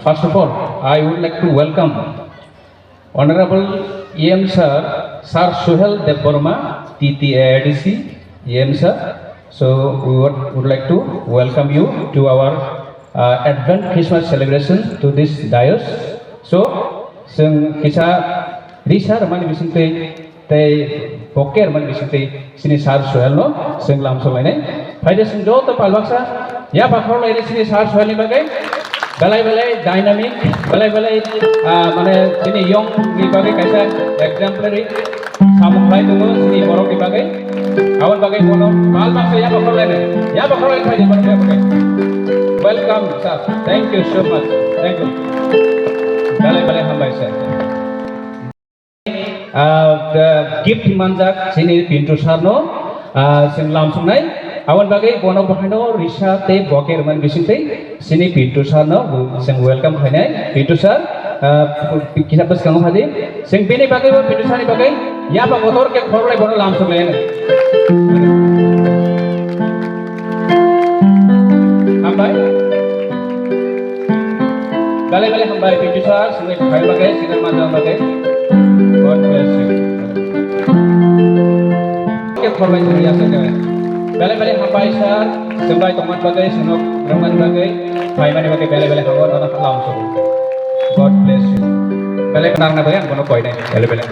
First of all, I would like to welcome Honorable EM Sir, Sir Suhel Deborma, TTADC, EM Sir. So we would like to welcome you to our Advent Christmas celebration to this diocese. So, जों किसा रिसार माने बिसिंते ते पोकेर माने बिसिंते सिनि सार Suhail no जों लामसलायनाय फायदे जों ज' त पालबाक्सा या पाखराव लायरे सिनि सार सुहेलनि बागै बेलाय डायनामिक बेलाय माने सिनि यंग नि बागै कायसा एग्जाम्पलारि सामुखलाय दङ सिनि बर'नि बागै आवन बागै कोनो पालबाक्सा या पाखराव लायनाय फायदे बर'नि बागै welcome sir thank you so much thank you बेलाय हामबाय sir gift manjak sini pintu sarno sing langsung nai awan bagai bono bahano risa te boker man bisinte sini pintu sarno sing welcome khainai pintu sar kita bas kang hadi sing bini bagai pintu sar ni bagai ya ba motor ke khorlai bono langsung nai hambai balai hambai pintu sar sini khai bagai sini manjang bagai God bless you. Ke khorbai sini asa gawe. Balai hambai sar, sembai toman bagai senok raman bagai, pai mane bagai balai hawar nana langsung. God bless you. Balai kenang na bagai kono koi nai balai.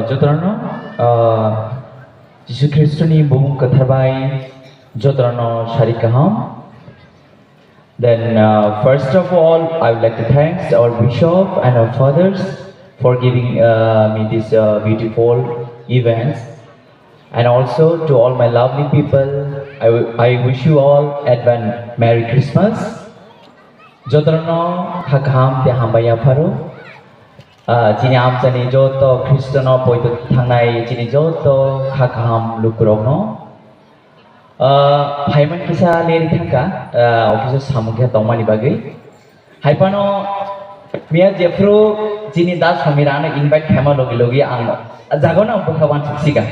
Jotrano, Yesus Kristus ni bung katharbai, Jotrano sharikaham. Then first of all, I would like to thank our bishop and our fathers for giving me this beautiful events, and also to all my lovely people. I wish you all advance Merry Christmas. Jotrano hakam te hambaya pharu. Jini amchani joto Kristano poito thangnai jini joto hakam lukurokno. Haiman kisa leri thangka officer samukya tongmani bagai haipano mia jefru jini das samirana invite khama logi ang jagona bukhawan siga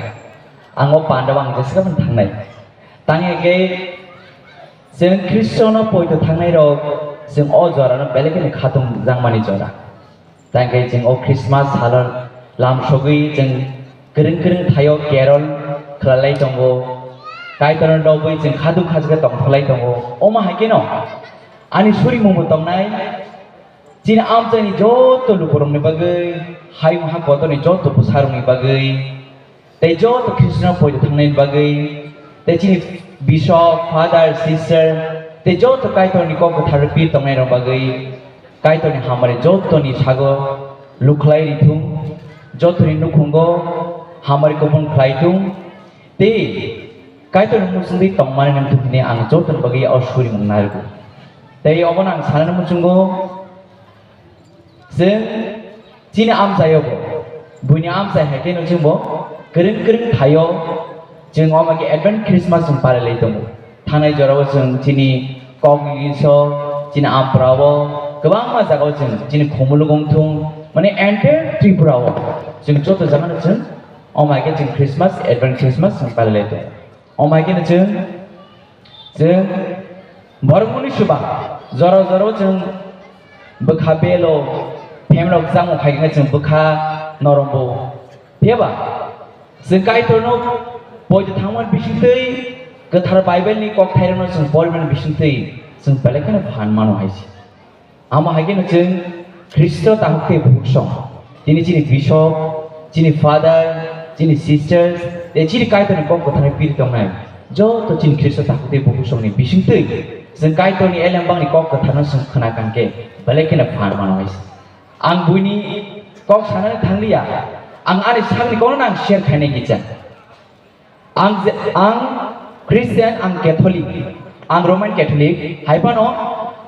ango pandawang jeska ban thangnai tange ge जों Kristano poito thangnai rok जों o jorana belekene khatung jangmani jora tange जों o Christmas halal lam sogui जों gereng thayo carol khlalai tongo Kaitan dawai jeng khadu khajga tongthlai tongo oma haikeno ani suri mumu tongnai jin amchani joto lukurongni bagai hai maha kotoni joto pusarungni bagai tei joto Krishna poito thangnai bagai tei jini bishop father sister tei joto kaitoni kok therapy tongnai rong bagai kaitoni hamare joto ni sago lukhlai rithum joto ni nukhungo hamare kopon khlaitung tei Kaito nung musundi tongmani nang tukini ang jotan bagi ausuri mong nargo. Tayo ako nang sana naman sunggo Zeng Jini amsayo ko Bunya amsay hake nung sunggo Kering tayo Jeng omagi Advent Christmas yung paralay ito mo Tanay jorawa jeng Jini kogi iso Jini amprawo Kabang mazagaw jeng Jini kumulugong tung Mani enter tripurawo Jeng joto zaman jeng omagi jeng Christmas Advent Christmas yung paralay ito Omai kena jeng bormuni suba zoro jeng bekha belo pemlo jang khai nga jeng bekha norombo piaba jeng kai torno poje thangwan bisintei gothar bible ni kok thairno jeng bolman bisintei jeng belekena phan mano haisi ama haikena jeng Kristo tahukte bhuksong jini bishop jini father jini sisters jini kaitoni kok gothar pir tongnai jo to jini Kristo tahukte bhuksong ni bisintei jeng kaitoni elambang ni kok gothar sung khanakan ke belekena phan mano haisi ang buini kok sanane thanglia ang ari sangni kono nang share khaine gicha ang Christian ang Catholic ang Roman Catholic haipano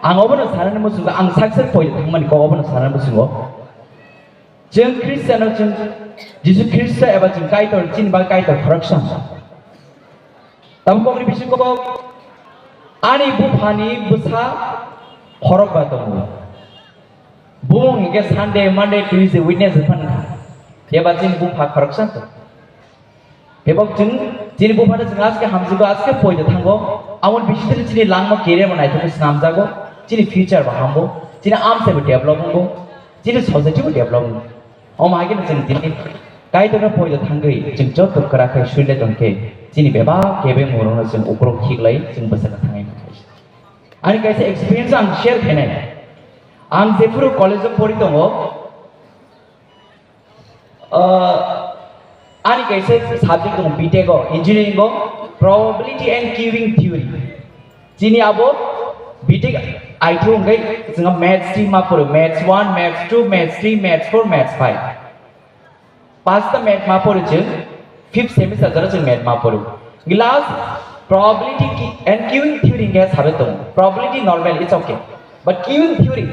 ang obono sanane musunga ang success point thangmani ko obono sanane musungo jeng Christian jeng Jesus Christ eba jeng kaitor jin ba kaitor correction tamko ni bisin ko ani buphani busa horok ba tongo bung ke Sunday Monday Tuesday Wednesday pan eba jin bupha correction to Hebok jeng jini bupha jeng aske hamjugo aske poide thango amon bisitri chini langma career manai thok snam jago chini future ba hambo chini am se develop go chini society bo develop o ma ge jeng chini kai to na poi da thangai jeng jot to kara khai suile dongke chini beba kebe morona jeng upro khiklai jeng basaka thangai ani kaise experience ang share khenai ang jefuru college of pori dongo ani kaise subject dong BTech go engineering go probability and queuing theory chini abo BTech IT ngai jinga maths stream ma poro maths 1 maths 2 maths 3 maths 4 maths 5 pass the math ma poro jeng 5th semester jara jeng math ma poro glass probability and queuing theory ngai sabe to probability normal it's okay but queuing theory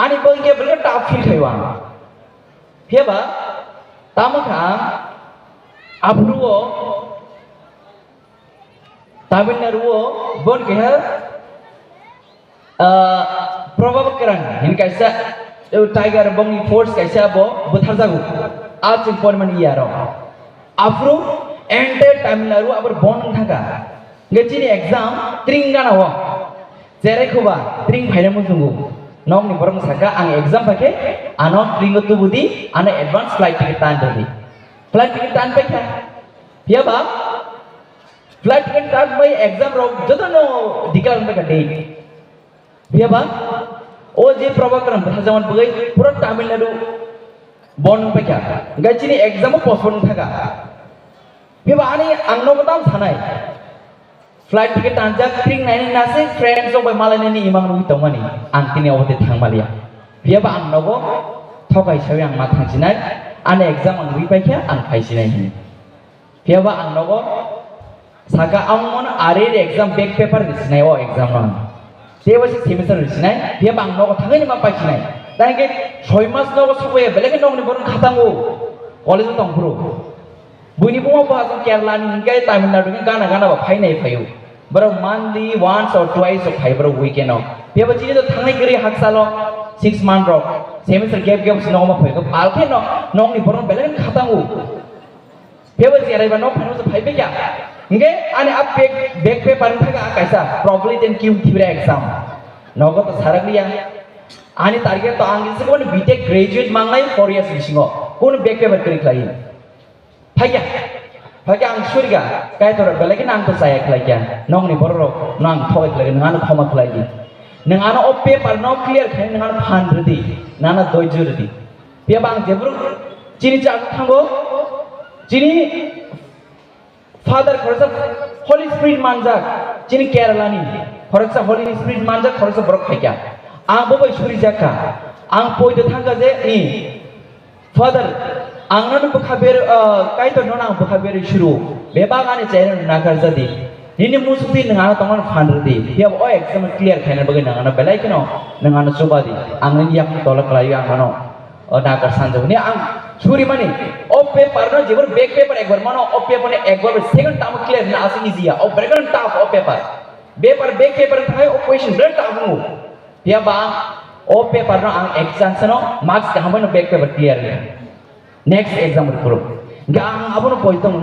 ani bang ke bel tough feel khaiwa heba tamaka abruo Tamil Nadu bon ke probably hin kaisa tiger bongi force kaisa bo buthar jago आज important year afro enter Tamil Nadu aber bon thaga ngechini exam tringa na ho jere khoba tring phaina mujungu nong ni borong saka ang exam pake ano tringo tu budi ana advance flight ticket tan dodi flight ticket tan pe kya pia ba flight ticket tan by exam ro jodo no declare pe ka date pia ba o je probakaram bhajaman bagai pura Tamil Nadu bon pe kya ngachini exam postpone thaga pia ba ani angno batam thanai flight ticket tanja tring nai nase friends of malai ni imang nu tomani angtini obote thangmalia pia ba angno go thokai sawi ang ma thangsinai ane exam ang ri paikya ang phaisinai hi pia ba angno go saka amon are exam back paper risnai o exam non Dewa semester risnai pia ba angno go thangai ma paisinai dai 6 mas no go soe belege no ni borong khatango college tongpro buini bunga ba so Kerala ni ngai Tamil Nadu ni gana gana ba phainai phayu bro monthly once or twice of fiber weekend no pia ba chini to thangai gari haksalo 6 month ro semester gap no ma phai ko alke no nong ni borong belege khatango pia ba jerai ba no phano so phaibe kya ngai ane up back paper thaga kaisa probability and q theory exam nogo to saragriya ani target to ang se ko BTech graduate mangai 4 years bisingo kono back paper kri klai Pagi ang surga, kaya tu belagi nang tu saya kelagi, nong ni borok, nang thoi kelagi, nang anu khoma kelagi, nang anu ope par nong clear kaya nang anu phan redi, nang anu doi jurdi. Pia bang jebru, cini cak thango, cini father korasa Holy Spirit manjak, cini Kerala ni, korasa Holy Spirit manjak korasa borok kaya, ang boboy suri jaka, ang poi tu thangga je ni, father angnan bukhaber kai to nona bukhaber shuru bebagane channel nakar jadi ini musuti nangana tongan phandrdi ya o exam clear khana bagai nangana belai kino nangana subadi angni yak tolak layu angano nakar sanjo ni ang churi mani o paper no jebor back paper ekbar mano o paper ne ekbar second term clear na asi easy ya o second tough o paper back paper thai o question very tough mu ya ba o paper no ang exam sano marks kahamano back paper clear next exam report gang abono poitong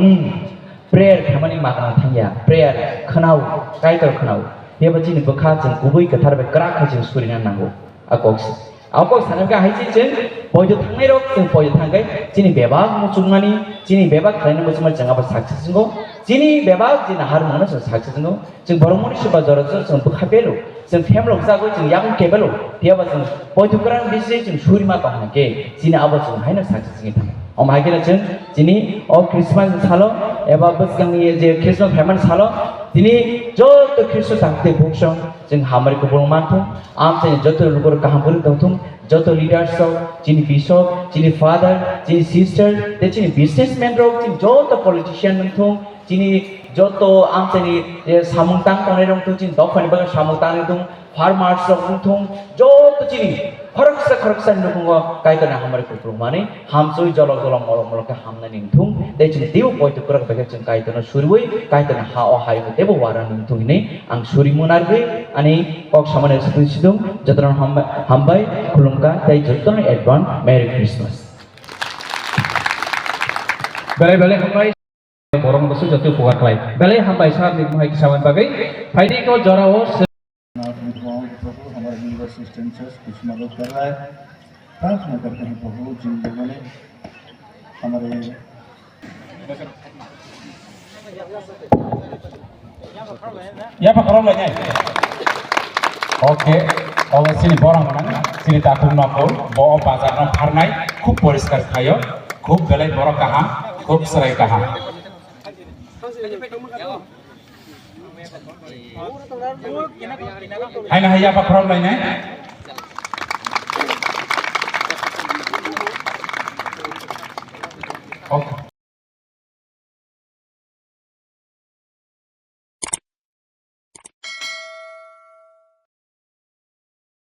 prayer khamani makna thangya prayer khanau kaitor khanau bebaji ni bakha jeng ubui kathar be kra kha jeng surina nango akok sanamga haisi jeng poito thangai rok jeng poito thangai jini bebag muchungmani jini bebag khaina muchungma jeng aba success ngo jini bebag jina har mona success ngo jeng boromoni suba jora jeng bakha belo jeng family jago jeng yang kebelo biaba jeng poito kra bisi jeng surima tahna ke jini aba jeng haina success ngi thang omagena jeng jini o Christmas salo eba basgang ni je Christmas family salo jini joto Christmas takte boksong jeng hamari ko borman thong am jeng joto lugor kahambur thong joto leaders so jini bishop jini father jini sister de jini businessman rok jini joto politician thong jini joto am jeni samung tang tong rong thong jini dok phani bang samung tang thong farmers rok thong joto jini khoroksa nukungo kai kana hamari ko promane hamsoi jolok molok ka hamna ning thung de jini tiu poito kurak bege jeng kai kana surui kai kana ha o hai ko debo wara ning thung ne ang suri munarbe ani kok samane sidung jatran hambai khulumka dai jotton advance merry christmas Bale hambai borong bosu jatuh pukat klay belai hampai sar ni mohai kisaman bagai faidi ko jorao प्रभु हमारे university टेंचर्स कुछ मदद कर रहा है प्रार्थना करते हैं प्रभु जिन लोगों ने हमारे Ya Pak Kalau lainnya. Oke, kalau sini borang mana? Sini takung nakul, bawa bazar nam karnai, kub poriskar kayo, kub belai borang kaham, kub serai kaham. Hai nah ya Pak Kalau lainnya. Oke.